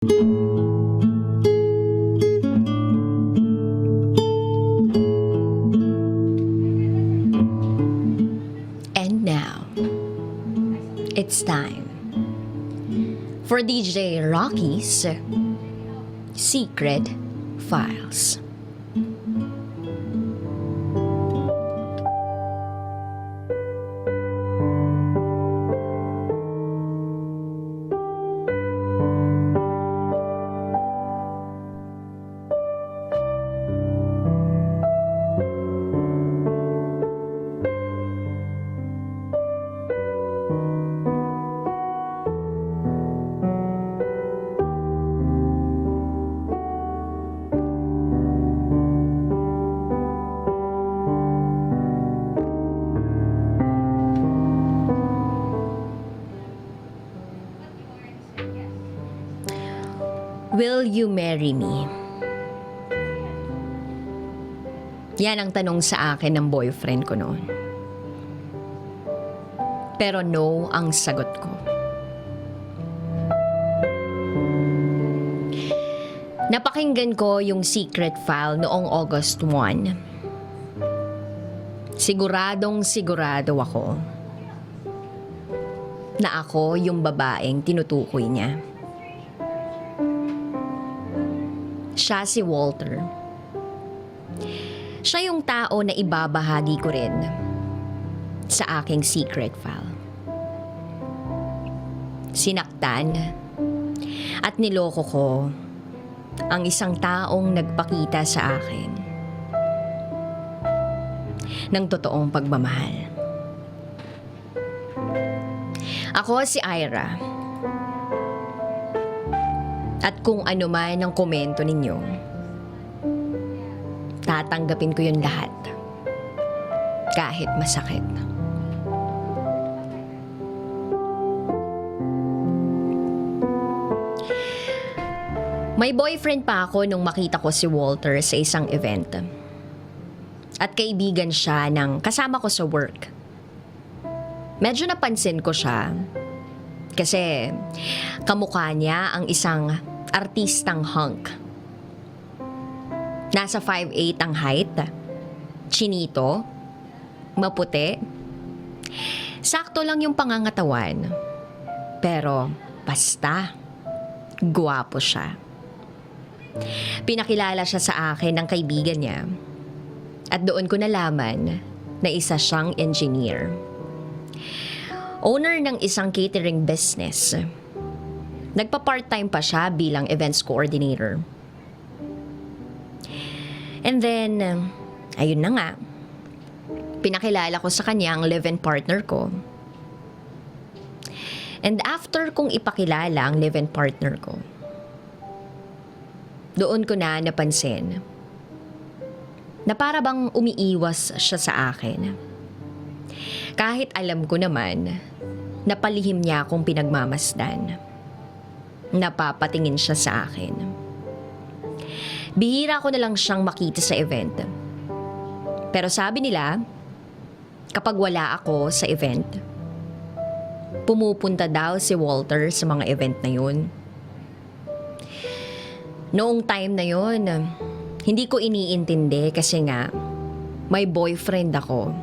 And now, it's time for DJ Rocky's Secret Files. Will you marry me? Yan ang tanong sa akin ng boyfriend ko noon. Pero no ang sagot ko. Napakinggan ko yung secret file noong August 1. Siguradong sigurado ako na ako yung babaeng tinutukoy niya. Siya si Walter. Siya yung tao na ibabahagi ko rin sa aking secret file. Sinaktan at niloko ko ang isang taong nagpakita sa akin ng totoong pagmamahal. Ako si Ira. At kung ano man ang komento ninyo, tatanggapin ko yun lahat. Kahit masakit. May boyfriend pa ako nung makita ko si Walter sa isang event. At kaibigan siya ng kasama ko sa work. Medyo napansin ko siya kasi kamukha niya ang isang artistang hunk. Nasa 5'8" ang height, chinito, maputi. Sakto lang yung pangangatawan. Pero basta, gwapo siya. Pinakilala siya sa akin ng kaibigan niya. At doon ko nalaman na isa siyang engineer. Owner ng isang catering business. Nagpa-part-time pa siya bilang events coordinator. And then, ayun na nga. Pinakilala ko sa kanya ang live-in partner ko. And after kong ipakilala ang live-in partner ko, doon ko na napansin na para bang umiiwas siya sa akin. Kahit alam ko naman na palihim niya akong pinagmamasdan. Napapatingin siya sa akin. Bihira ko na lang siyang makita sa event. Pero sabi nila, kapag wala ako sa event, pumupunta daw si Walter sa mga event na yun. Noong time na yun, hindi ko iniintindi kasi nga, may boyfriend ako.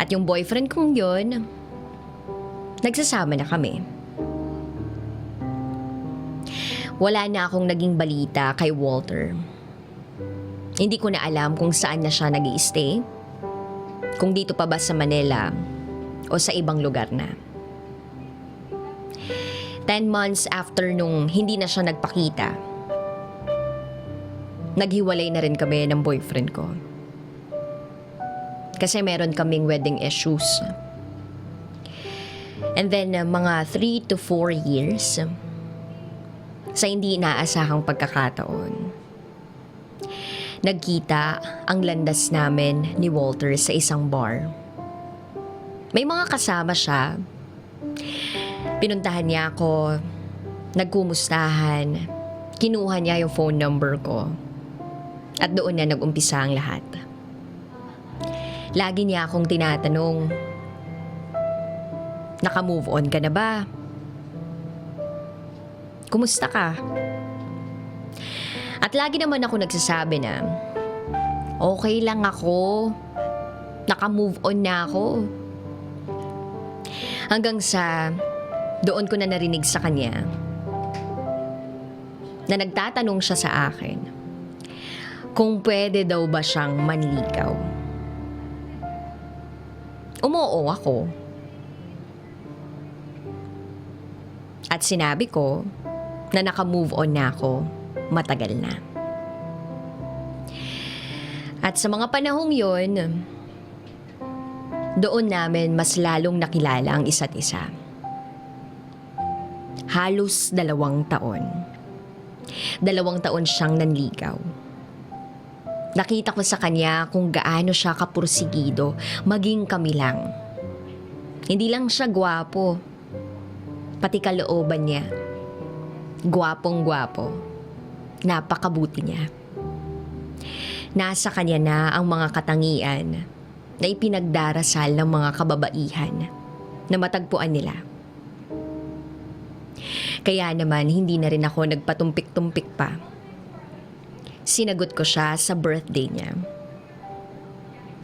At yung boyfriend kong yun, nagsasama na kami. Wala na akong naging balita kay Walter. Hindi ko na alam kung saan na siya nag-i-stay, kung dito pa ba sa Manila o sa ibang lugar na. 10 months after nung hindi na siya nagpakita, naghiwalay na rin kami ng boyfriend ko. Kasi meron kaming wedding issues. And then, mga 3 to 4 years, sa hindi inaasahang pagkakataon, nagkita ang landas namin ni Walter sa isang bar. May mga kasama siya. Pinuntahan niya ako, nagkumustahan, kinuha niya yung phone number ko. At doon na nag-umpisa ang lahat. Lagi niya akong tinatanong, naka-move on ka na ba? Kumusta ka? At lagi naman ako nagsasabi na, okay lang ako. Naka-move on na ako. Hanggang sa doon ko na narinig sa kanya na nagtatanong siya sa akin kung pwede daw ba siyang manligaw. Umoo ako. At sinabi ko na naka-move on na ako matagal na. At sa mga panahong yon, doon namin mas lalong nakilala ang isa't isa. Halos 2 taon. 2 taon siyang nanligaw. Nakita ko sa kanya kung gaano siya kapursigido, maging kami lang. Hindi lang siya gwapo, pati kalooban niya. Gwapong-gwapo. Napakabuti niya. Nasa kanya na ang mga katangian na ipinagdarasal ng mga kababaihan na matagpuan nila. Kaya naman hindi na rin ako nagpatumpik-tumpik pa. Sinagot ko siya sa birthday niya.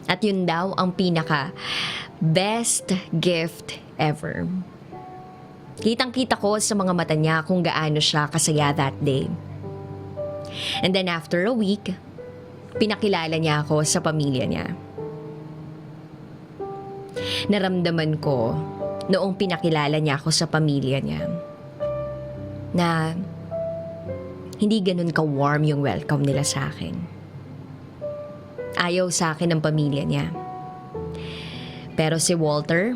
At yun daw ang pinaka best gift ever. Kitang-kita ko sa mga mata niya kung gaano siya kasaya that day. And then after a week, pinakilala niya ako sa pamilya niya. Naramdaman ko noong pinakilala niya ako sa pamilya niya na hindi ganun ka-warm yung welcome nila sa akin. Ayaw sa akin ng pamilya niya. Pero si Walter,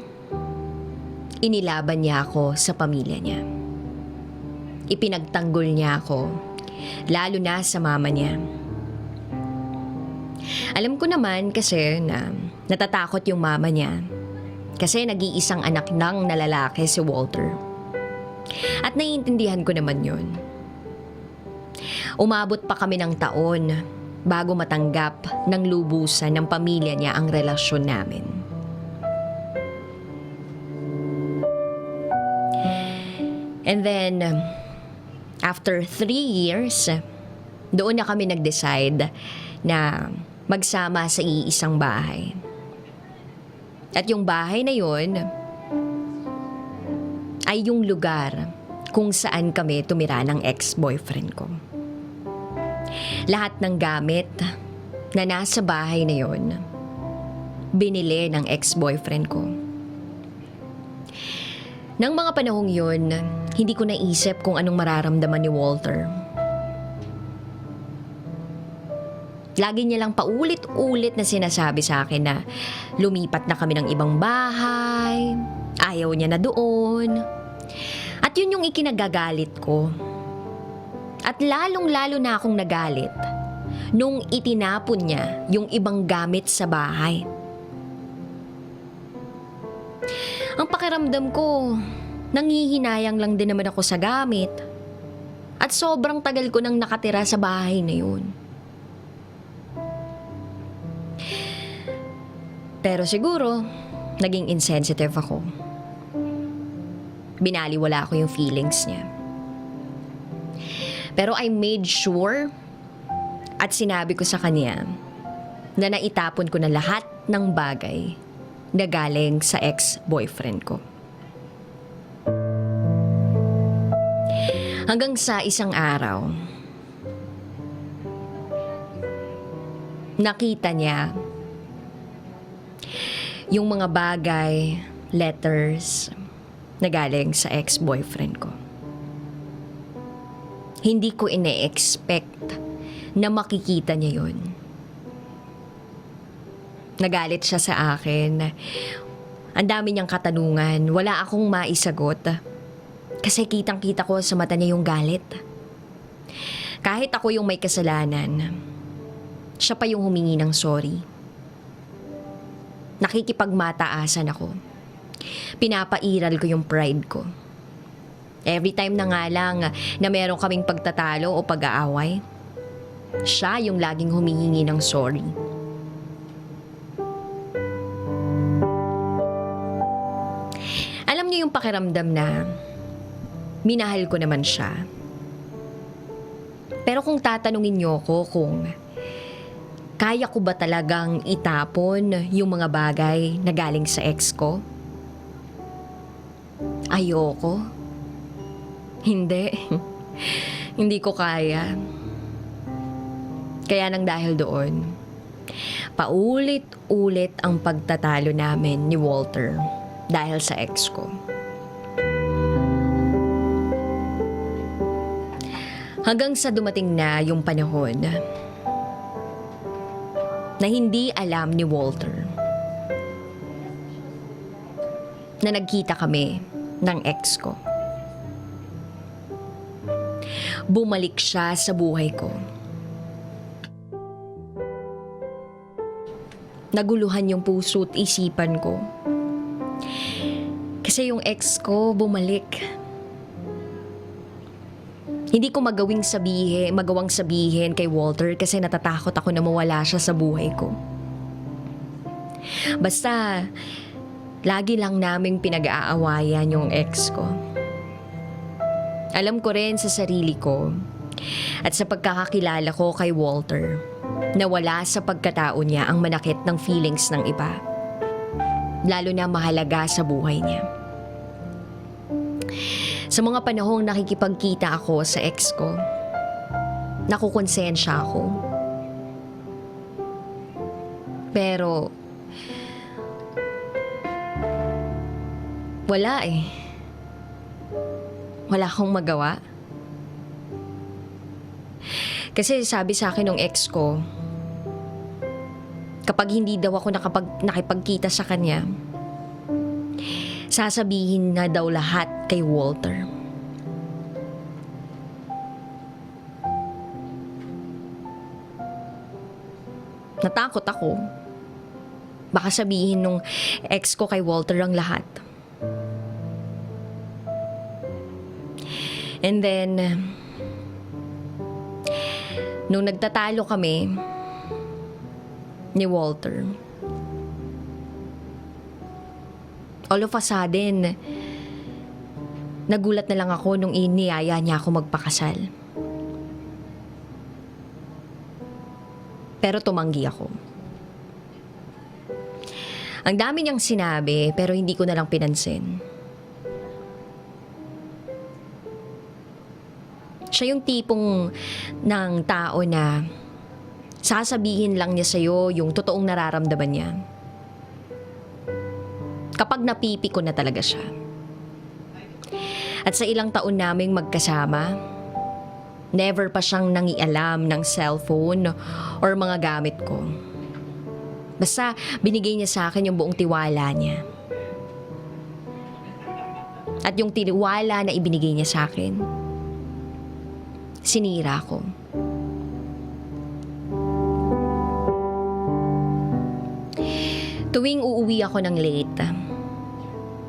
inilaban niya ako sa pamilya niya. Ipinagtanggol niya ako, lalo na sa mama niya. Alam ko naman kasi na natatakot yung mama niya kasi nag-iisang anak ng nalalaki si Walter. At naiintindihan ko naman yun. Umabot pa kami ng taon bago matanggap ng lubusan ng pamilya niya ang relasyon namin. And then, after 3 years, doon na kami nag-decide na magsama sa iisang bahay. At yung bahay na yun ay yung lugar kung saan kami tumira ng ex-boyfriend ko. Lahat ng gamit na nasa bahay na yun, binili ng ex-boyfriend ko. Nang mga panahong yun, hindi ko naisip kung anong mararamdaman ni Walter. Lagi niya lang paulit-ulit na sinasabi sa akin na lumipat na kami ng ibang bahay, ayaw niya na doon. At yun yung ikinagagalit ko. At lalong-lalo na akong nagalit nung itinapon niya yung ibang gamit sa bahay. Ang pakiramdam ko, nanghihinayang lang din naman ako sa gamit. At sobrang tagal ko nang nakatira sa bahay na yun. Pero siguro, naging insensitive ako. Binaliwala ko yung feelings niya. Pero I made sure at sinabi ko sa kanya na naitapon ko na lahat ng bagay na galing sa ex-boyfriend ko. Hanggang sa isang araw, nakita niya yung mga bagay, letters na galing sa ex-boyfriend ko. Hindi ko ine-expect na makikita niya yun. Nagalit siya sa akin. Ang dami niyang katanungan. Wala akong maisagot. Kasi kitang-kita ko sa mata niya yung galit. Kahit ako yung may kasalanan, siya pa yung humingi ng sorry. Nakikipagmataasan ako. Pinapairal ko yung pride ko. Every time na nga lang na meron kaming pagtatalo o pag-aaway, siya yung laging humihingi ng sorry. Alam niyo yung pakiramdam na minahal ko naman siya. Pero kung tatanungin niyo ko kung kaya ko ba talagang itapon yung mga bagay na galing sa ex ko? Ayoko. Hindi. Hindi ko kaya. Kaya nang dahil doon, paulit-ulit ang pagtatalo namin ni Walter dahil sa ex ko. Hanggang sa dumating na yung panahon na hindi alam ni Walter na nagkita kami ng ex ko. Bumalik siya sa buhay ko. Naguluhan yung puso't isipan ko. Kasi yung ex ko bumalik. Hindi ko magawang sabihin kay Walter kasi natatakot ako na mawala siya sa buhay ko. Basta, lagi lang naming pinag-aawayan yung ex ko. Alam ko rin sa sarili ko at sa pagkakakilala ko kay Walter na wala sa pagkatao niya ang manakit ng feelings ng iba. Lalo na mahalaga sa buhay niya. Sa mga panahong nakikipagkita ako sa ex ko, nakukonsensya ako. Pero, wala eh. Wala akong magawa. Kasi sabi sa akin ng ex ko, kapag hindi daw ako nakipagkita sa kanya, sasabihin na daw lahat kay Walter. Natakot ako. Baka sabihin nung ex ko kay Walter ang lahat. And then, nung nagtatalo kami ni Walter, all of a sudden, nagulat na lang ako nung iniyaya niya ako magpakasal. Pero tumanggi ako. Ang dami niyang sinabi pero hindi ko na lang pinansin. Siya yung tipong ng tao na sasabihin lang niya sa'yo yung totoong nararamdaman niya. Kapag napipi ko na talaga siya. At sa ilang taon naming magkasama, never pa siyang nangialam ng cellphone or mga gamit ko. Basta binigay niya sa akin yung buong tiwala niya. At yung tiwala na ibinigay niya sa akin, sinira ko. Tuwing uuwi ako ng late,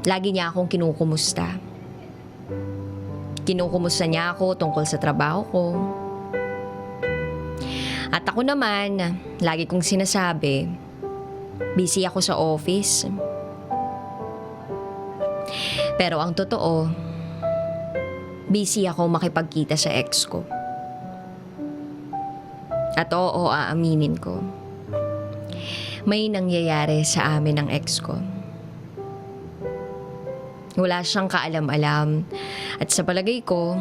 lagi niya akong kinukumusta. Kinukumusta niya ako tungkol sa trabaho ko. At ako naman, lagi kong sinasabi, busy ako sa office. Pero ang totoo, busy ako makipagkita sa ex ko. At oo, aaminin ko, may nangyayari sa amin ng ex ko. Wala siyang kaalam-alam at sa palagay ko,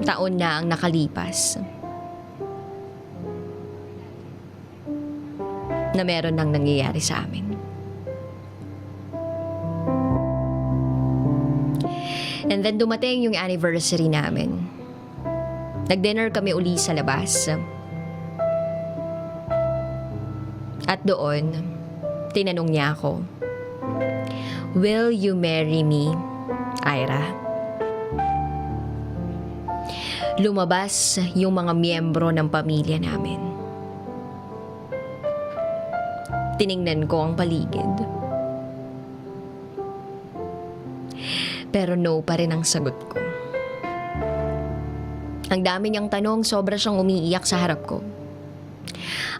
taon na ang nakalipas na meron nang nangyayari sa amin. And then dumating yung anniversary namin. Nag-dinner kami uli sa labas. At doon, tinanong niya ako, "Will you marry me, Ira?" Lumabas yung mga miyembro ng pamilya namin. Tiningnan ko ang paligid. Pero no pa rin ang sagot ko. Ang dami niyang tanong, sobra siyang umiiyak sa harap ko.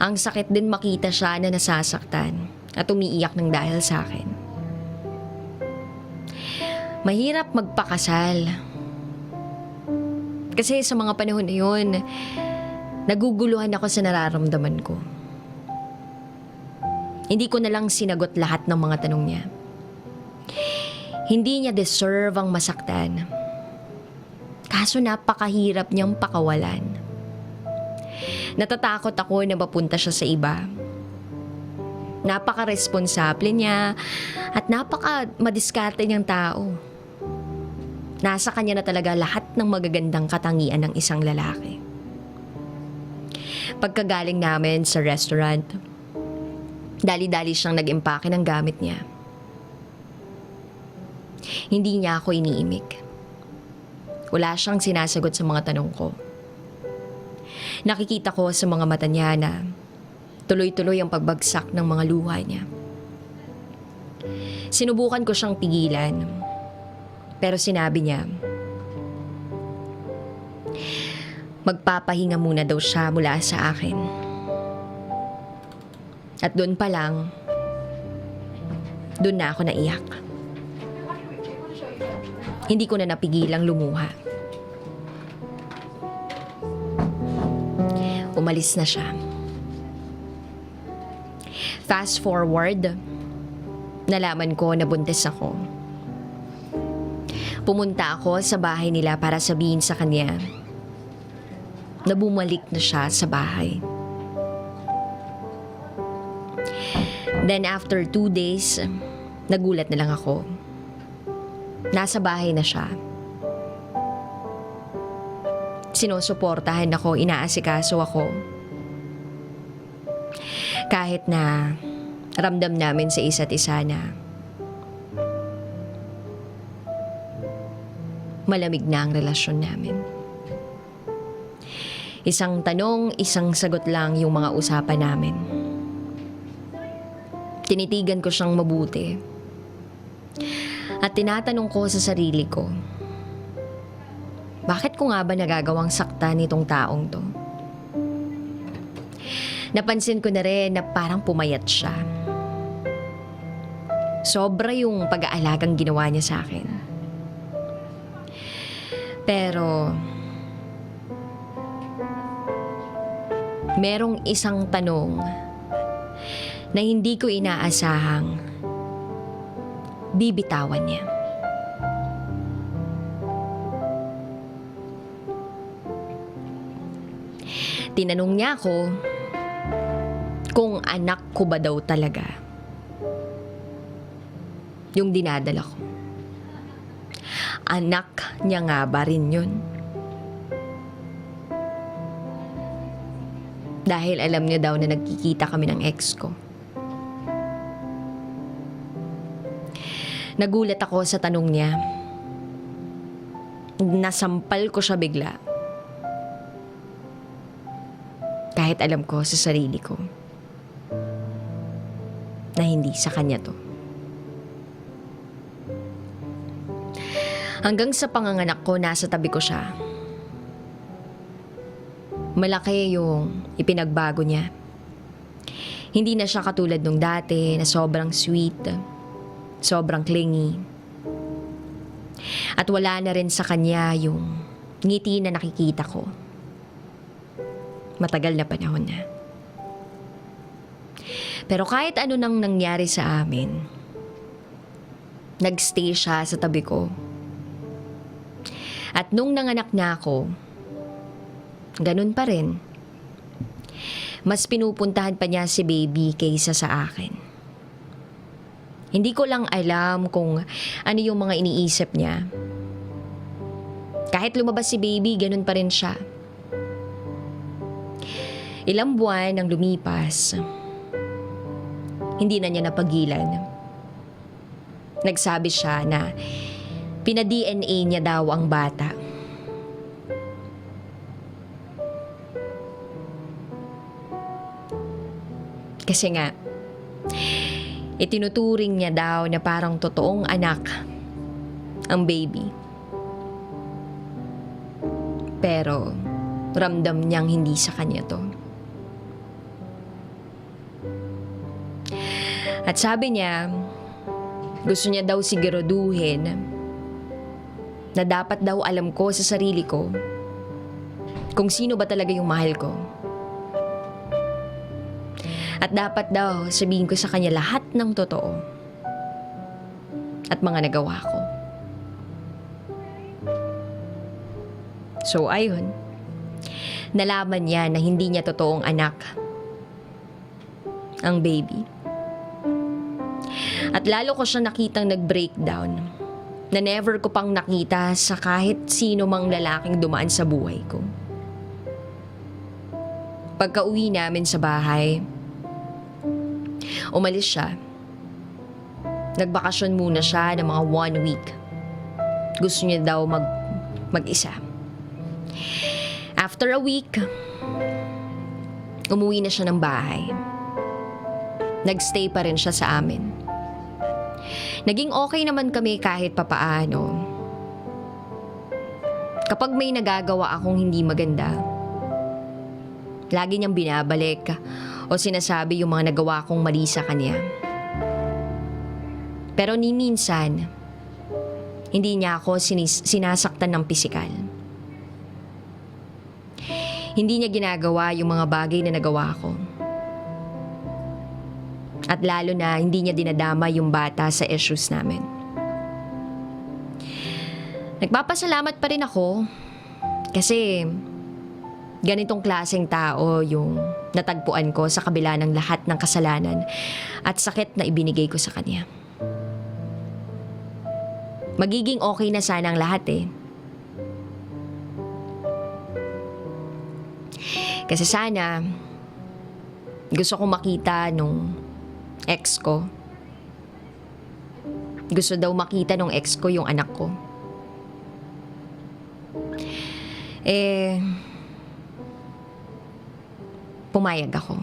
Ang sakit din makita siya na nasasaktan at umiiyak ng dahil sa akin. Mahirap magpakasal. Kasi sa mga panahon na yun, naguguluhan ako sa nararamdaman ko. Hindi ko na lang sinagot lahat ng mga tanong niya. Hindi niya deserve ang masaktan. Kaso napakahirap niyang pakawalan. Natatakot ako na mapunta siya sa iba. Napaka-responsable niya at napaka-madiskarte niyang tao. Nasa kanya na talaga lahat ng magagandang katangian ng isang lalaki. Pagkagaling namin sa restaurant, dali-dali siyang nag-impake ng gamit niya. Hindi niya ako iniimik. Wala siyang sinasagot sa mga tanong ko. Nakikita ko sa mga mata niya na tuloy-tuloy ang pagbagsak ng mga luha niya. Sinubukan ko siyang pigilan, pero sinabi niya, magpapahinga muna daw siya mula sa akin. At doon pa lang, doon na ako naiyak. Hindi ko na napigilang lumuha. Umalis na siya. Fast forward, nalaman ko na buntis ako. Pumunta ako sa bahay nila para sabihin sa kanya na bumalik na siya sa bahay. Then after 2 days, nagulat na lang ako. Nasa bahay na siya. Sinusuportahan ako, inaasikaso ako. Kahit na ramdam namin sa isa't isa na malamig na ang relasyon namin. Isang tanong, isang sagot lang yung mga usapan namin. Tinitigan ko siyang mabuti. At tinatanong ko sa sarili ko, bakit ko nga ba nagagawang saktan nitong taong to? Napansin ko na rin na parang pumayat siya. Sobra yung pag-aalagang ginawa niya sa akin. Pero merong isang tanong na hindi ko inaasahang bibitawan niya. Tinanong niya ako kung anak ko ba daw talaga yung dinadala ko. Anak niya nga ba rin yun? Dahil alam niya daw na nagkikita kami ng ex ko. Nagulat ako sa tanong niya. Nasampal ko siya bigla. Kahit alam ko sa sarili ko na hindi sa kanya to. Hanggang sa panganganak ko, nasa tabi ko siya. Malaki yung ipinagbago niya. Hindi na siya katulad nung dati na sobrang sweet, sobrang clingy. At wala na rin sa kanya yung ngiti na nakikita ko. Matagal na panahon na. Pero kahit ano nang nangyari sa amin, nagstay siya sa tabi ko. At nung nanganak na ako, ganun pa rin. Mas pinupuntahan pa niya si baby kaysa sa akin. Hindi ko lang alam kung ano yung mga iniisip niya. Kahit lumabas si baby, ganun pa rin siya. Ilang buwan ang lumipas, hindi na niya napagilan. Nagsabi siya na pina-DNA niya daw ang bata. Kasi nga, itinuturing niya daw na parang totoong anak ang baby. Pero ramdam niyang hindi sa kanya to. At sabi niya, gusto niya daw siguraduhin na dapat daw alam ko sa sarili ko kung sino ba talaga yung mahal ko. At dapat daw sabihin ko sa kanya lahat ng totoo at mga nagawa ko. So ayun, nalaman niya na hindi niya totoong anak ang baby. At lalo ko siya nakitang nag-breakdown na never ko pang nakita sa kahit sino mang lalaking dumaan sa buhay ko. Pagka-uwi namin sa bahay, umalis siya. Nagbakasyon muna siya ng mga 1 week. Gusto niya daw mag-isa. After a week, umuwi na siya ng bahay. Nagstay pa rin siya sa amin. Naging okay naman kami kahit papaano. Kapag may nagagawa akong hindi maganda, lagi niyang binabalik o sinasabi yung mga nagawa kong mali sa kanya. Pero ni minsan, hindi niya ako sinasaktan ng pisikal. Hindi niya ginagawa yung mga bagay na nagawa ko. At lalo na hindi niya dinadama yung bata sa issues namin. Nagpapasalamat pa rin ako kasi ganitong klaseng tao yung natagpuan ko sa kabila ng lahat ng kasalanan at sakit na ibinigay ko sa kanya. Magiging okay na sana ang lahat eh. Kasi sana gusto kong makita nung ex ko. Gusto daw makita nung ex ko yung anak ko. Pumayag ako.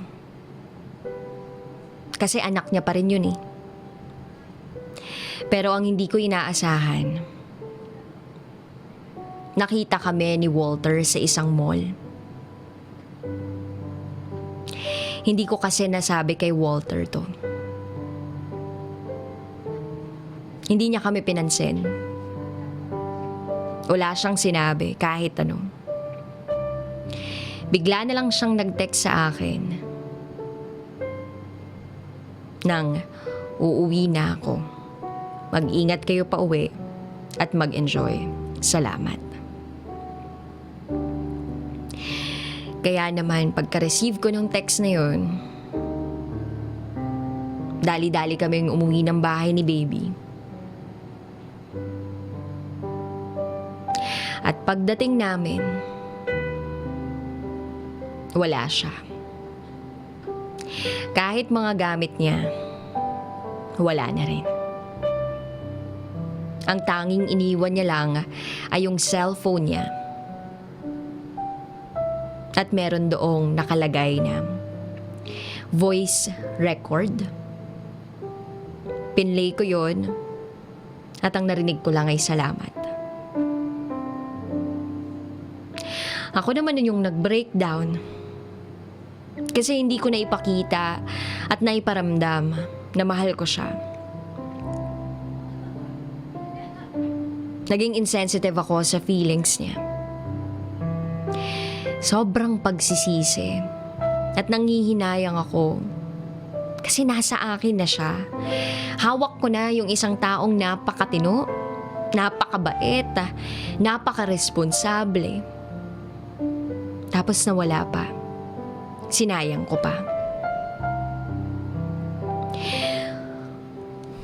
Kasi anak niya pa rin yun eh. Pero ang hindi ko inaasahan, nakita kami ni Walter sa isang mall. Hindi ko kasi nasabi kay Walter to. Hindi niya kami pinansin. Wala siyang sinabi kahit ano. Bigla na lang siyang nag-text sa akin nang uuwi na ako. Mag-ingat kayo pa uwi at mag-enjoy. Salamat. Kaya naman pagka-receive ko ng text na yun, dali-dali kaming umuwi ng bahay ni baby. At pagdating namin, wala siya. Kahit mga gamit niya, wala na rin. Ang tanging iniwan niya lang ay yung cellphone niya. At meron doong nakalagay na voice record. Pinlay ko yon at ang narinig ko lang ay salamat. Ako naman yung nag-breakdown kasi hindi ko naipakita at naiparamdam na mahal ko siya. Naging insensitive ako sa feelings niya. Sobrang pagsisisi at nangihinayang ako kasi nasa akin na siya. Hawak ko na yung isang taong napakatino, napakabait, napakaresponsable. Tapos nawala pa. Sinayang ko pa.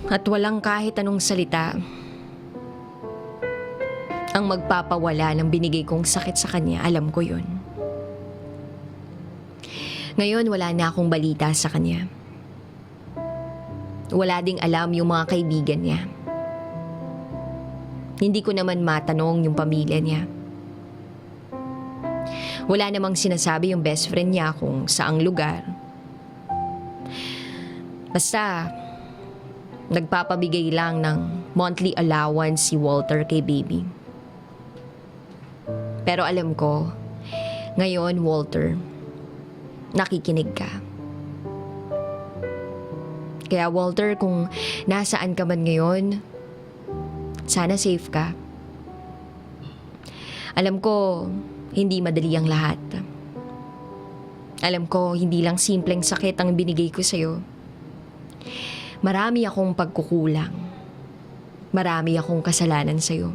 At walang kahit anong salita ang magpapawala ng binigay kong sakit sa kanya. Alam ko yun. Ngayon wala na akong balita sa kanya. Wala ding alam yung mga kaibigan niya. Hindi ko naman matanong yung pamilya niya. Wala namang sinasabi yung best friend niya kung saang lugar. Basta, nagpapabigay lang ng monthly allowance si Walter kay baby. Pero alam ko, ngayon Walter, nakikinig ka. Kaya Walter, kung nasaan ka man ngayon, sana safe ka. Alam ko, Hindi madali ang lahat. Alam ko, hindi lang simpleng sakit ang binigay ko sa'yo. Marami akong pagkukulang. Marami akong kasalanan sa'yo.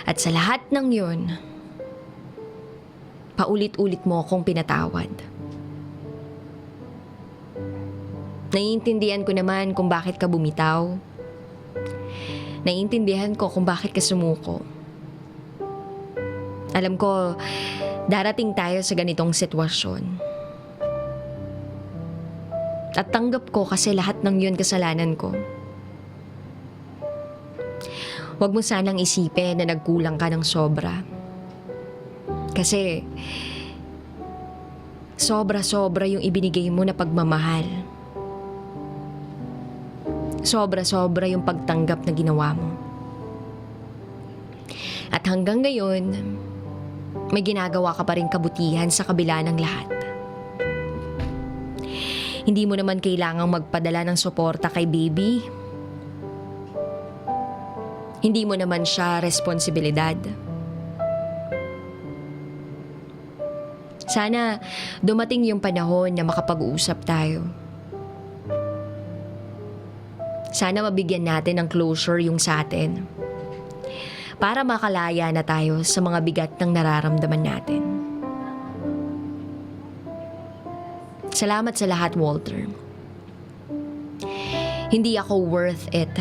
At sa lahat ng yun, paulit-ulit mo akong pinatawad. Naiintindihan ko naman kung bakit ka bumitaw. Naiintindihan ko kung bakit ka sumuko. Alam ko, darating tayo sa ganitong sitwasyon. At tanggap ko kasi lahat ng yun kasalanan ko. Huwag mo sanang isipin na nagkulang ka ng sobra. Kasi sobra-sobra yung ibinigay mo na pagmamahal. Sobra-sobra yung pagtanggap na ginawa mo. At hanggang ngayon, may ginagawa ka pa rin kabutihan sa kabila ng lahat. Hindi mo naman kailangang magpadala ng suporta kay baby. Hindi mo naman siya responsibilidad. Sana dumating yung panahon na makapag-uusap tayo. Sana mabigyan natin ng closure yung sa atin. Para makalaya na tayo sa mga bigat ng nararamdaman natin. Salamat sa lahat, Walter. Hindi ako worth it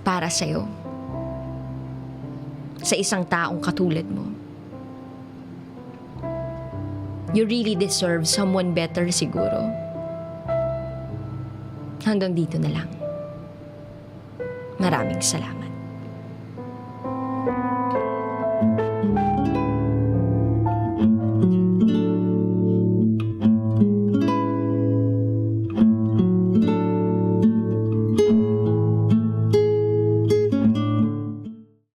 para sa'yo. Sa isang taong katulad mo. You really deserve someone better siguro. Hanggang dito na lang. Maraming salamat.